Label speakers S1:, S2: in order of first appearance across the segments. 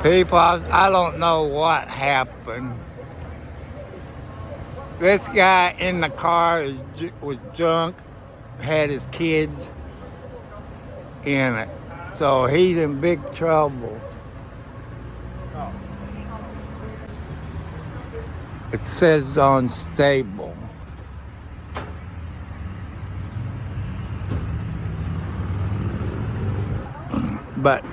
S1: People, I don't know what happened. This guy in the car was drunk, had his kids in it. So he's in big trouble. It says unstable. But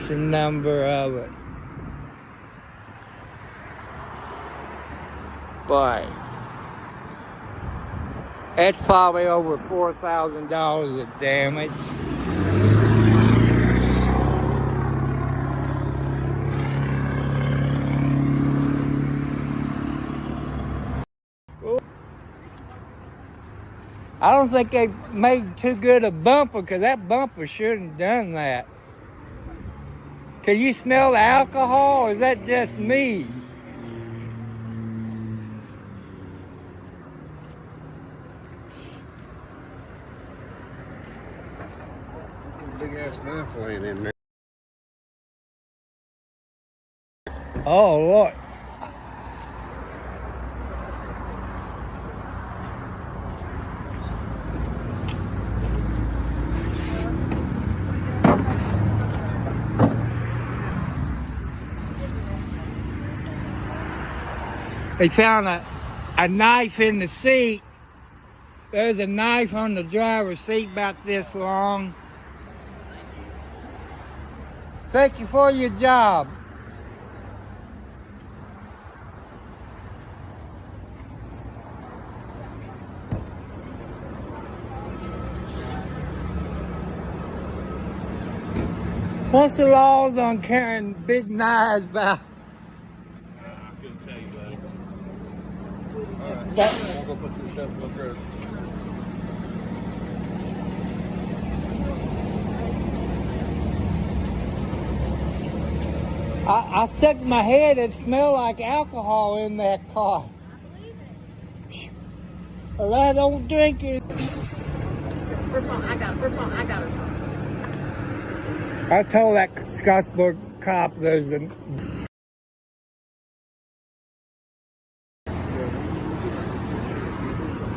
S1: the number of it. Boy, that's probably over $4,000 of damage. I don't think they made too good a bumper, because that bumper shouldn't have done that. Can you smell the alcohol, or is that just me?
S2: Big ass knife laying in there.
S1: Oh, Lord. They found a knife in the seat. There's a knife on the driver's seat about this long. Thank you for your job. What's the laws on carrying big knives about?
S2: I couldn't tell you that.
S1: But
S2: I'll go put this stuff in the truck.
S1: I stuck my head, it smelled like alcohol in that car. Well, I don't drink it.
S3: I got it.
S1: I told that Scottsburg cop there's an...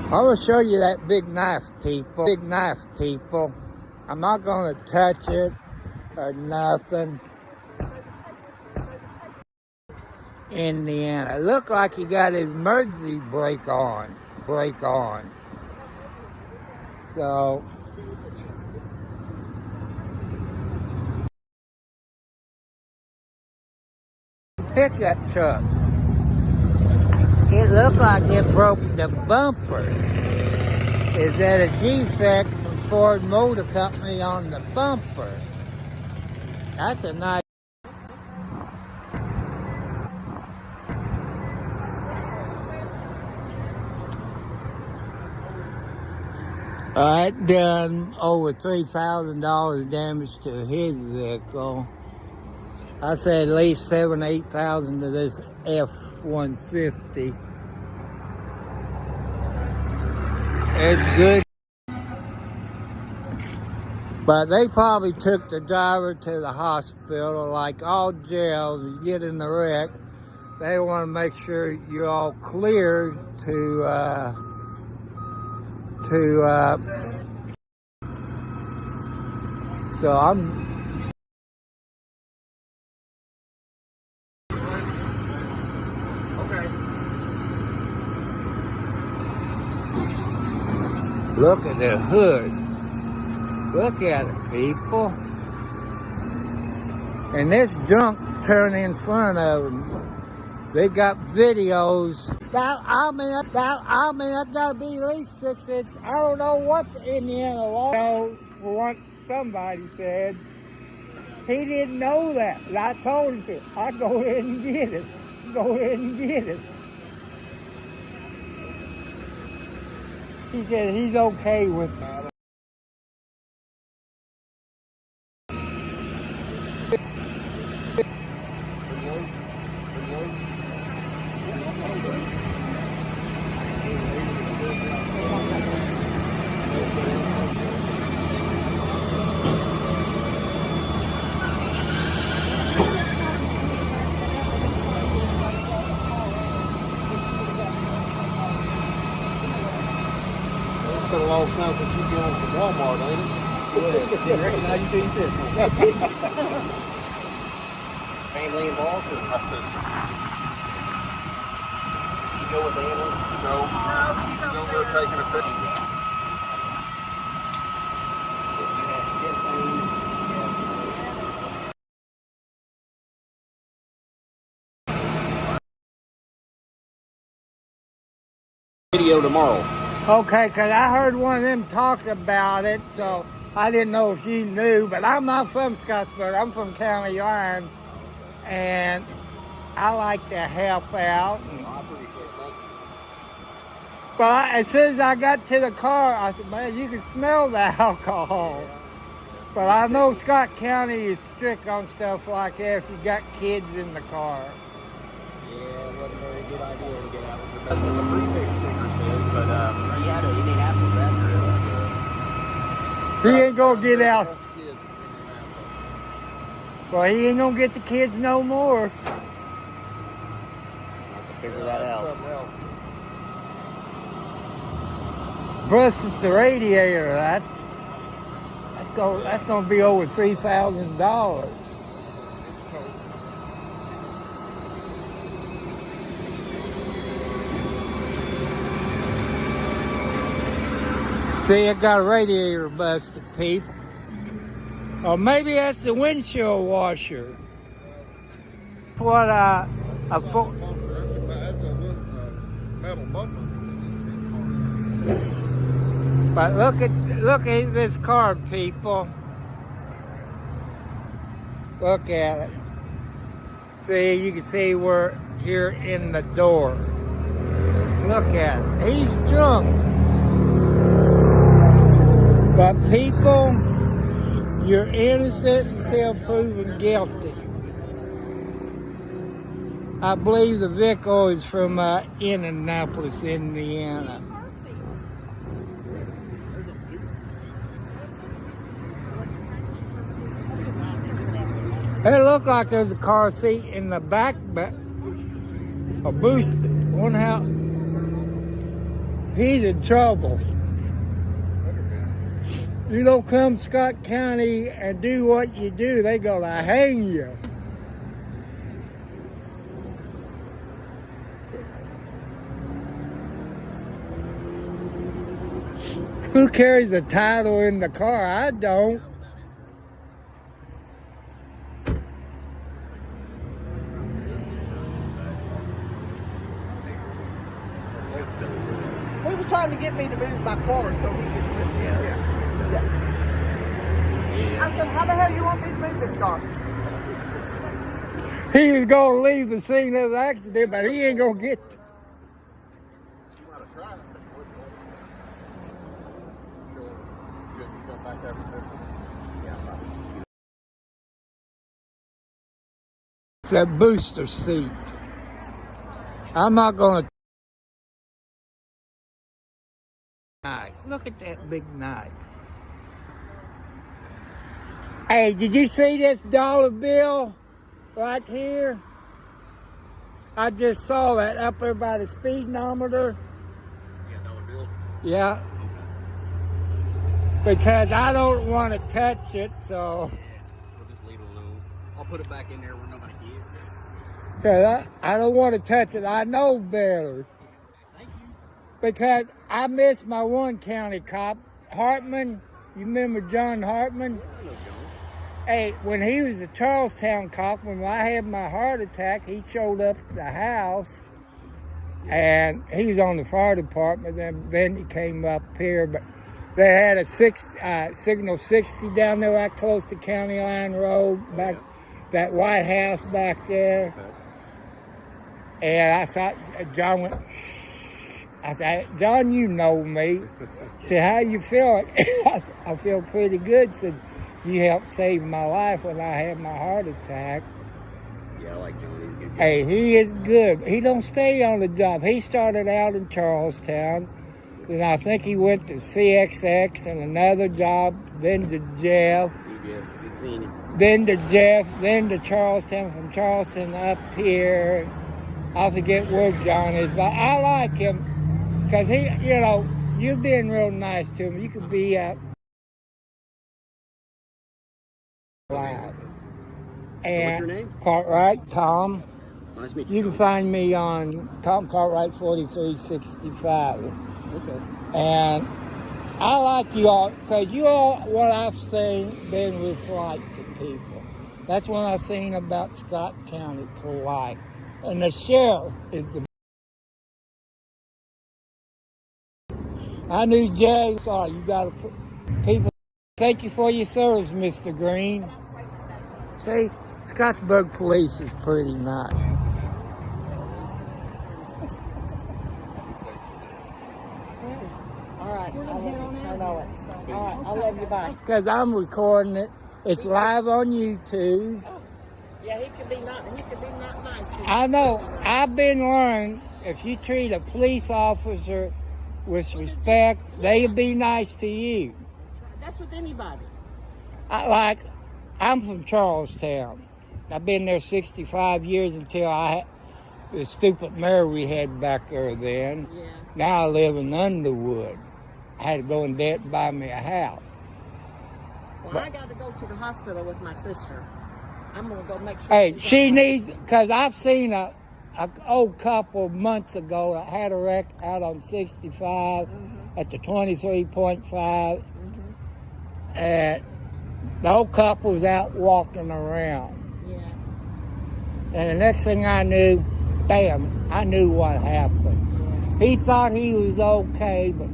S1: I'm gonna show you that big knife, people. Big knife, people. I'm not gonna touch it or nothing. Indiana. It looked like he got his emergency brake on. So pickup truck. It looked like it broke the bumper. Is that a defect from Ford Motor Company on the bumper? That's a nice... It done over $3,000 damage to his vehicle. I said at least $7,000 to $8,000 to this F-150. It's good. But they probably took the driver to the hospital. Like all jails, you get in the wreck, they want to make sure you're all clear to so I'm
S2: Okay.
S1: look at the hood. Look at it, people. And this drunk turned in front of them. They got videos. That gotta be at least 6 inches. I don't know what the Indiana law, what somebody said. He didn't know that. And I told him to. I go ahead and get it. Go ahead and get it. He said he's okay with it.
S2: been a long time since you've been from Walmart, ain't it?
S4: Didn't recognize you till you said something. Family involved? Or?
S2: My sister.
S4: She go with the animals?
S2: No.
S3: she's
S2: She's
S3: over
S2: over there taking a picture.
S4: So you had chest pain. Video tomorrow.
S1: Okay, 'cause I heard one of them talk about it, so I didn't know if you knew, but I'm not from Scottsburg. I'm from County Line, and I like to help out.
S2: I appreciate it.
S1: But as soon as I got to the car, I said, man, you can smell the alcohol. But I know Scott County is strict on stuff like that if you got kids in the car.
S4: Yeah, it wasn't a very good idea to get out with your. That's what the prefix sticker said, but he had an Indianapolis after it.
S1: He ain't gonna get out.
S2: Bunch of kids in Indianapolis.
S1: Well, he ain't gonna get the kids no more.
S4: I'll have to figure that
S2: That's
S4: out.
S2: something else.
S1: Busted the radiator. That's gonna be over $3,000. See, it got a radiator busted, people. Or maybe that's the windshield washer. What
S2: That's a metal bumper.
S1: but look at this car, people. Look at it. See, you can see we're here in the door. Look at it. He's drunk. But people, you're innocent until proven guilty. I believe the vehicle is from Indianapolis, Indiana. It looked like there's a car seat in the back, but a booster. One how he's in trouble. You don't come Scott County and do what you do, they gonna hang you. Who carries a title in the car? I don't.
S3: He was trying to get me to move my car so he could. Yeah. I said, how the hell you want me to move this car?
S1: He was gonna leave the scene of the accident, but he ain't gonna get to.
S2: You might have tried it. Sure. You come back after this.
S1: It's a booster seat. I'm not gonna. Look at that big knife. Hey, did you see this dollar bill right here? I just saw that up there by the speedometer.
S4: You got $1 bill?
S1: Yeah. Because I don't want to touch it, so.
S4: We'll just leave it alone. I'll put it back in there where nobody can.
S1: Because I don't want to touch it. I know better.
S4: Thank you.
S1: Because I miss my one county cop, Hartman. You remember John Hartman?
S4: I know John.
S1: Hey, when he was a Charlestown cop, when I had my heart attack, he showed up at the house, and he was on the fire department. Then he came up here, but they had a signal 60 down there right close to County Line Road, back that White House back there. And I saw John went. I said, John, you know me. He said, how you feeling? I said, I feel pretty good. Said, you helped save my life when I had my heart attack.
S4: Yeah, I like John. He's a good guy.
S1: Hey, he is good. He don't stay on the job. He started out in Charlestown. Then I think he went to CXX and another job, then to Jeff,
S4: See you. Good seeing you.
S1: then to Jeff, then to Charlestown, from Charleston up here. I forget where John is, but I like him because he, you've been real nice to me. You could be live. And
S4: what's your name?
S1: Cartwright, Tom.
S4: Nice to meet
S1: You can find me on Tom Cartwright 4365.
S4: Okay.
S1: And I like you all because you all, what I've seen, been with polite to people. That's what I've seen about Scott County, polite. And the sheriff is the. I knew Jay. Sorry, you got to people. Thank you for your service, Mr. Green. See, Scottsburg Police is pretty nice.
S3: All right. I know it. All right. I'll let you by.
S1: Because I'm recording it. It's live on YouTube.
S3: Yeah, he could be not nice to you.
S1: I know. I've been learning if you treat a police officer with respect, they'll be nice to you.
S3: That's with anybody.
S1: I'm from Charlestown. I've been there 65 years until the stupid mayor we had back there then.
S3: Yeah.
S1: Now I live in Underwood. I had to go in debt and buy me a house.
S3: Well, I got to go to the hospital with my sister. I'm going to go make sure.
S1: Hey,
S3: she's
S1: she
S3: okay.
S1: needs, because I've seen a old couple months ago that had a wreck out on 65 at the 23.5. And the old couple was out walking around.
S3: Yeah.
S1: And the next thing I knew, bam, I knew what happened. He thought he was okay, but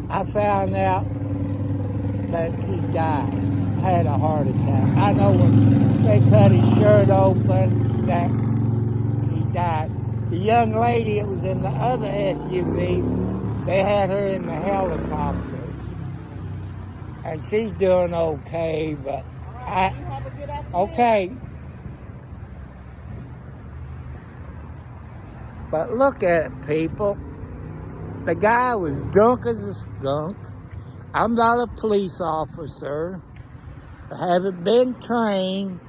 S1: I found out that he died, had a heart attack. I know when they cut his shirt open, that he died. The young lady that was in the other SUV, they had her in the helicopter. And she's doing okay, but
S3: You have a good afternoon.
S1: okay. But look at it, people. The guy was drunk as a skunk. I'm not a police officer. I haven't been trained.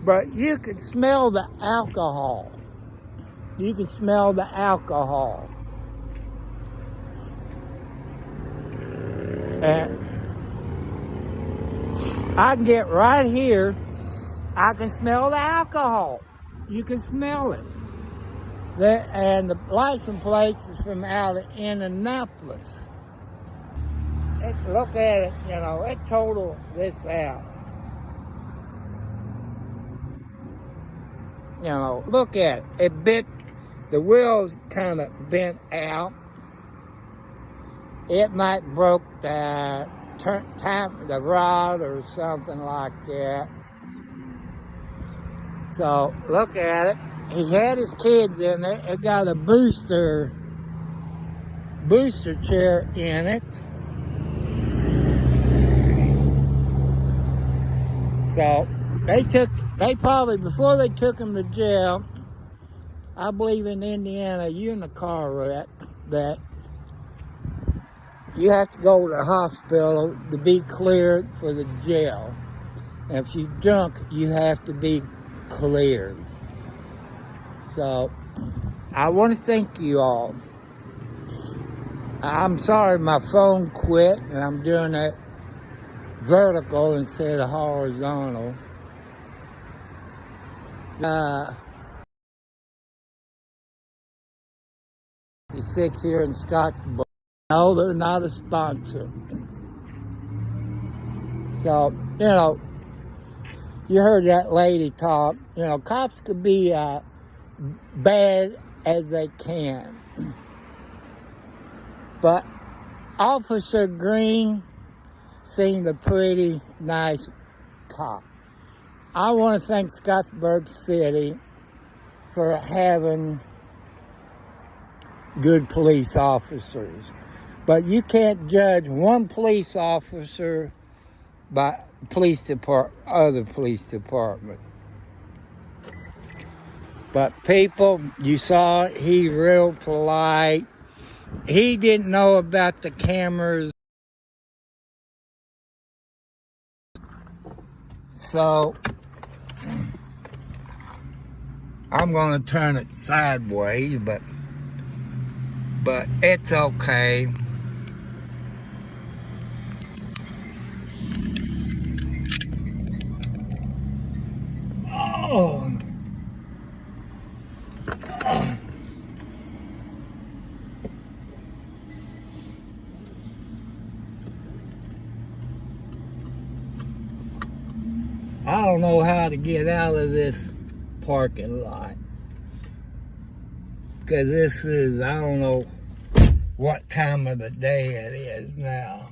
S1: But you can smell the alcohol. You can smell the alcohol. And I can get right here. I can smell the alcohol. You can smell it. And the license plates is from out of Indianapolis. Look at it, it totaled this out. Look at it. It bent, the wheels kind of bent out. It might broke the rod or something like that. So look at it. He had his kids in there. It got a booster chair in it. So they probably, before they took him to jail, I believe in Indiana, you're in a car wreck, that you have to go to the hospital to be cleared for the jail. And if you're drunk, you have to be cleared. So, I want to thank you all. I'm sorry my phone quit, and I'm doing it vertical instead of horizontal. 6 here in Scottsburg. No, they're not a sponsor. So, you heard that lady talk. Cops could be bad as they can. But Officer Green seemed a pretty nice cop. I want to thank Scottsburg City for having good police officers. But you can't judge one police officer by other police department. But people, you saw he real polite. He didn't know about the cameras. So I'm going to turn it sideways, but but it's okay. Oh. I don't know how to get out of this parking lot. Because this is, I don't know what time of the day it is now.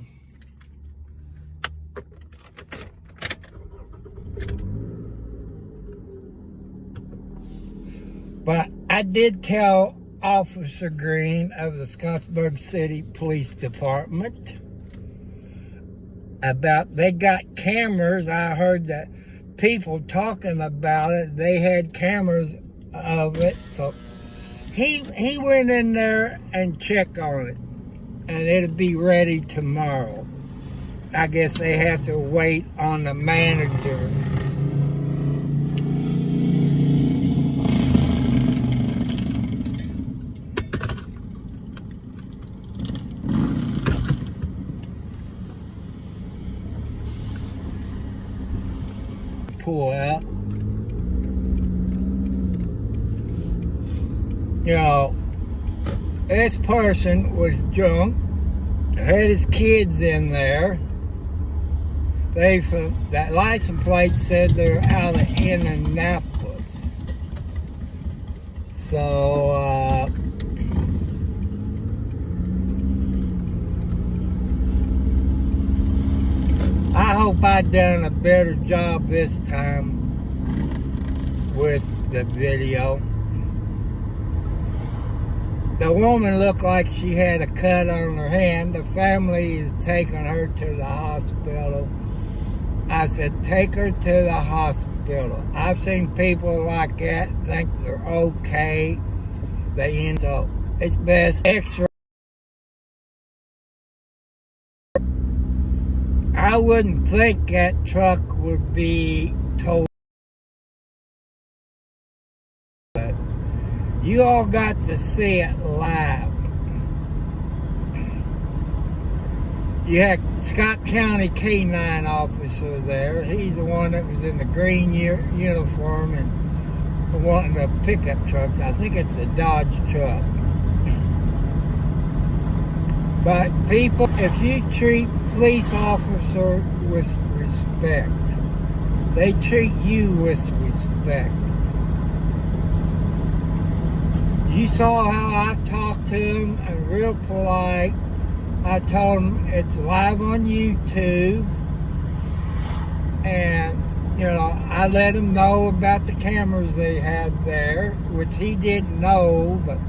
S1: But I did tell Officer Green of the Scottsburg City Police Department about, they got cameras. I heard that people talking about it. They had cameras of it. So he went in there and checked on it. And it'll be ready tomorrow. I guess they have to wait on the manager. Pull out. You know, this person was drunk, had his kids in there. That license plate said they're out of Indianapolis. So, I hope I done a better job this time with the video. The woman looked like she had a cut on her hand. The family is taking her to the hospital. I said, take her to the hospital. I've seen people like that think they're okay. So it's best X-ray. I wouldn't think that truck would be towed. But you all got to see it live. You had Scott County K-9 officer there. He's the one that was in the green uniform and wanting the pickup trucks. I think it's a Dodge truck. But people, if you treat police officer with respect, they treat you with respect. You saw how I talked to him and real polite. I told him it's live on YouTube. And, you know, I let him know about the cameras they had there, which he didn't know, but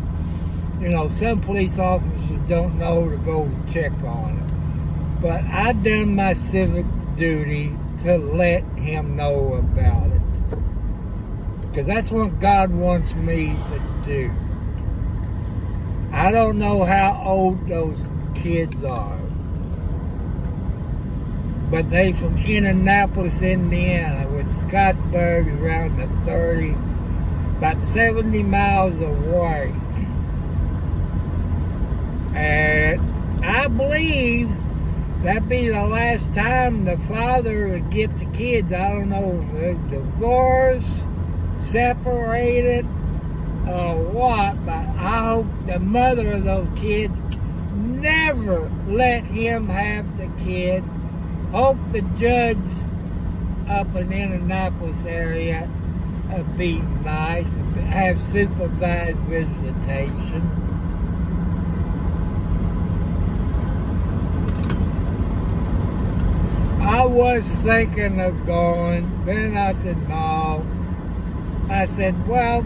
S1: you know, some police officers don't know to go to check on it. But I done my civic duty to let him know about it. Because that's what God wants me to do. I don't know how old those kids are. But they from Indianapolis, Indiana, with Scottsburg around the 30, about 70 miles away. And I believe that'd be the last time the father would get the kids. I don't know if they're divorced, separated, or what, but I hope the mother of those kids never let him have the kids. Hope the judge up in the Indianapolis area be nice and have supervised visitation. I was thinking of going, then I said no. I said, well,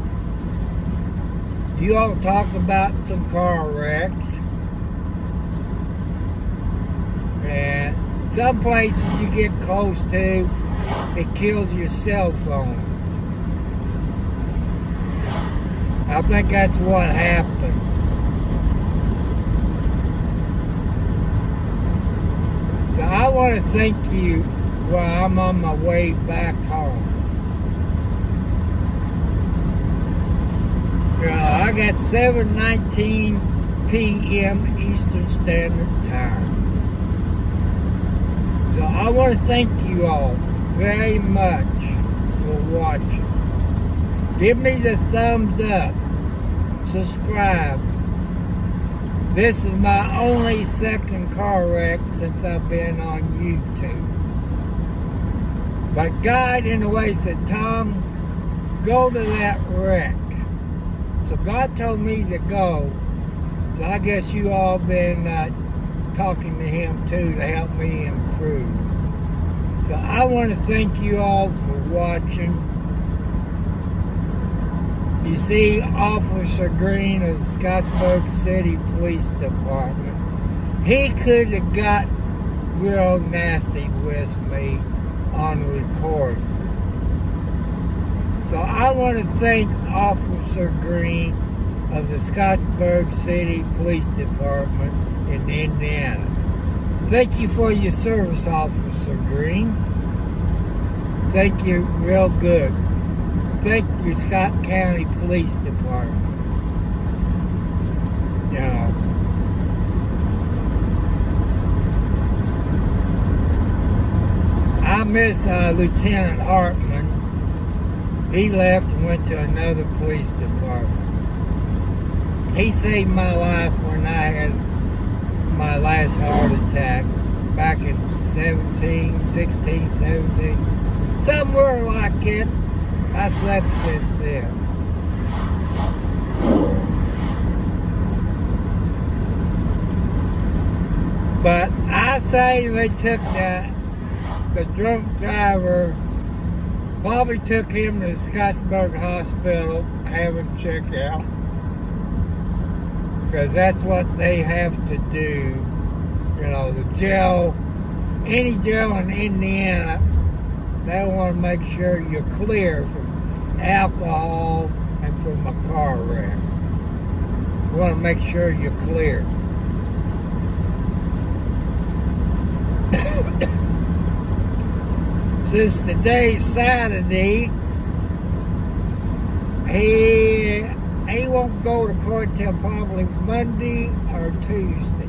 S1: you all talk about some car wrecks. And some places you get close to, it kills your cell phones. I think that's what happened. So I want to thank you while I'm on my way back home. You know, I got 719 p.m. Eastern Standard Time. So I want to thank you all very much for watching. Give me the thumbs up. Subscribe. This is my only second car wreck since I've been on YouTube. But God in a way said, Tom, go to that wreck. So God told me to go. So I guess you all been talking to him too to help me improve. So I want to thank you all for watching. You see Officer Green of the Scottsburg City Police Department. He could have got real nasty with me on recording. So I want to thank Officer Green of the Scottsburg City Police Department in Indiana. Thank you for your service, Officer Green. Thank you real good. Thank you, Scott County Police Department. You know, I miss Lieutenant Hartman. He left and went to another police department. He saved my life when I had my last heart attack back in 16, 17, somewhere like it. I slept since then. But I say they took the drunk driver, probably took him to Scottsburg Hospital, have him checked out. Because that's what they have to do. You know, the jail, any jail in Indiana, they want to make sure you're clear from alcohol and from a car wreck. They want to make sure you're clear. Since today's Saturday, he won't go to court till probably Monday or Tuesday.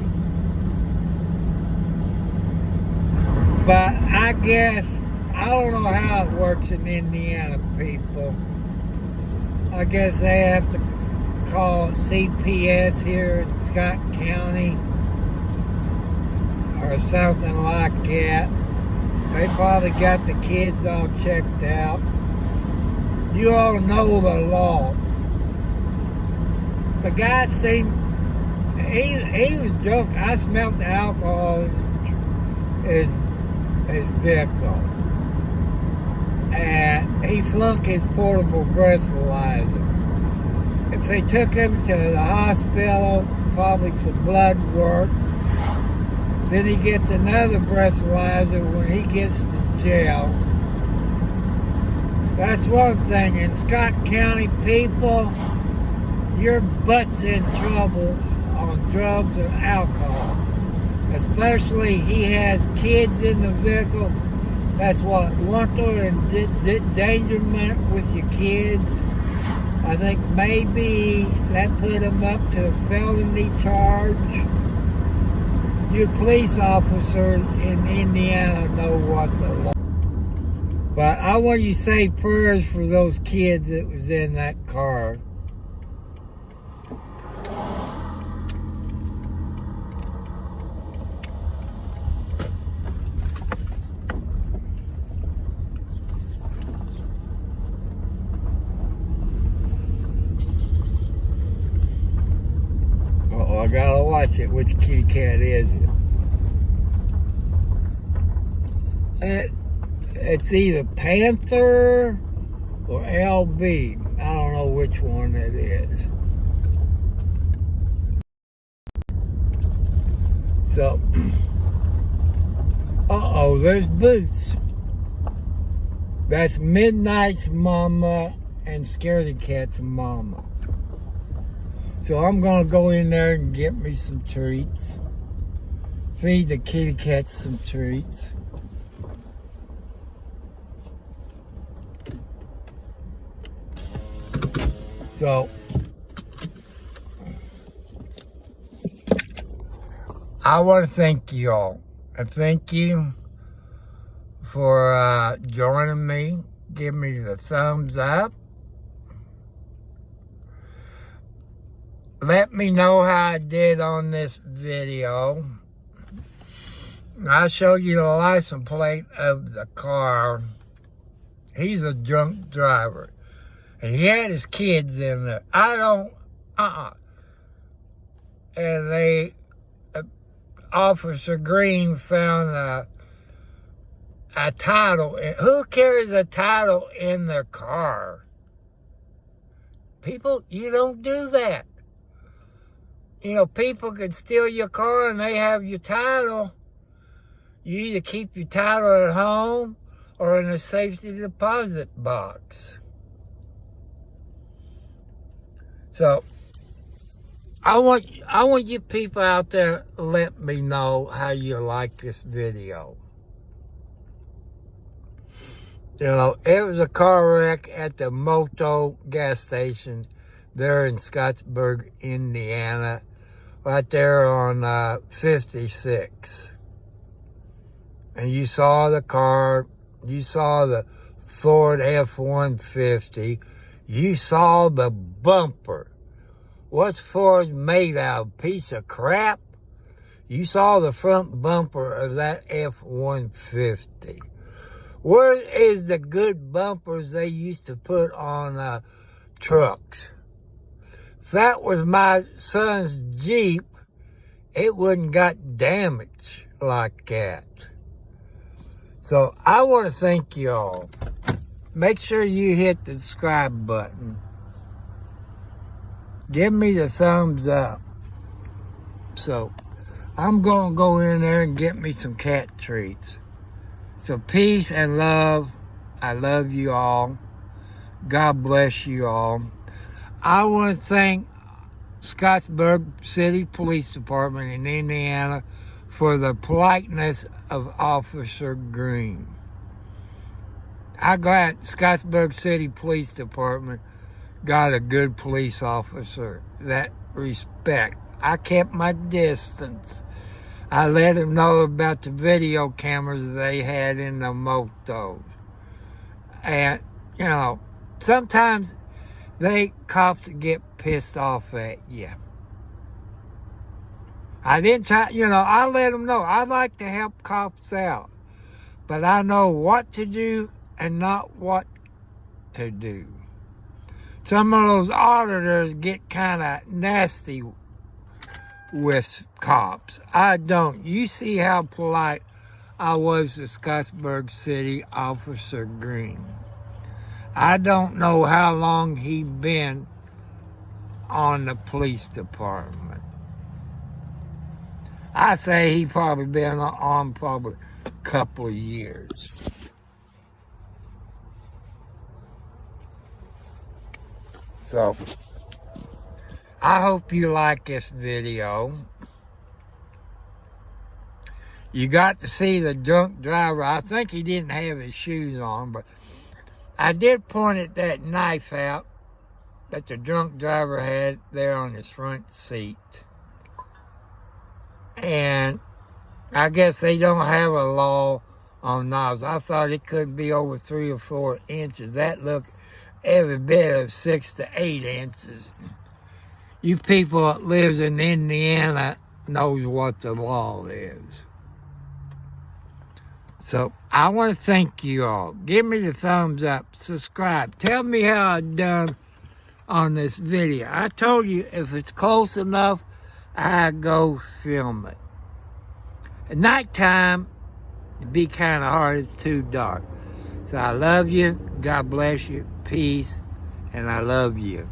S1: But I guess, I don't know how it works in Indiana, people. I guess they have to call CPS here in Scott County or something like that. They probably got the kids all checked out. You all know the law. The guy seemed, he was drunk. I smelled the alcohol in his vehicle. And he flunked his portable breathalyzer. If they took him to the hospital, probably some blood work. Then he gets another breathalyzer when he gets to jail. That's one thing. In Scott County, people, your butt's in trouble on drugs or alcohol. Especially he has kids in the vehicle. That's what, wanton and endangerment with your kids. I think maybe that put him up to a felony charge. You police officers in Indiana know what the law. But I want you to say prayers for those kids that was in that car. Uh-oh, I gotta watch it. Which kitty cat is it? It's either Panther or LB. I don't know which one it is. So, uh-oh, there's Boots. That's Midnight's mama and Scaredy Cat's mama. So I'm gonna go in there and get me some treats. Feed the kitty cats some treats. So I want to thank you all. I thank you for joining me. Give me the thumbs up. Let me know how I did on this video. I'll show you the license plate of the car. He's a drunk driver. And he had his kids in there. And Officer Green found a title. Who carries a title in their car? People, you don't do that. You know, people could steal your car and they have your title. You either keep your title at home or in a safety deposit box. So, I want you people out there to let me know how you like this video. You know, it was a car wreck at the Moto gas station there in Scottsburg, Indiana, right there on 56. And you saw the car, you saw the Ford F-150, you saw the bumper. What's Ford made out of? A piece of crap? You saw the front bumper of that F-150. Where is the good bumpers they used to put on trucks? If that was my son's Jeep, it wouldn't got damaged like that. So I want to thank you all. Make sure you hit the subscribe button. Give me the thumbs up. So I'm going to go in there and get me some cat treats. So peace and love. I love you all. God bless you all. I want to thank Scottsburg City Police Department in Indiana for the politeness of Officer Green. I'm glad Scottsburg City Police Department got a good police officer. That respect. I kept my distance. I let him know about the video cameras they had in the motos. And, you know, sometimes cops get pissed off at you. I didn't try, you know, I let them know. I like to help cops out. But I know what to do and not what to do. Some of those auditors get kind of nasty with cops. I don't. You see how polite I was to Scottsburg City Officer Green. I don't know how long he been on the police department. I say he probably been on probably a couple of years. So, I hope you like this video. You got to see the drunk driver. I think he didn't have his shoes on, but I did point at that knife out that the drunk driver had there on his front seat. And I guess they don't have a law on knives. I thought it could be over 3 or 4 inches. That looked every bit of 6 to 8 inches. You people that lives in Indiana knows what the law is. So I want to thank you all. Give me the thumbs up, subscribe. Tell me how I done on this video. I told you if it's close enough, I go film it. At nighttime, it'd be kind of hard, it's too dark. So I love you, God bless you, peace, and I love you.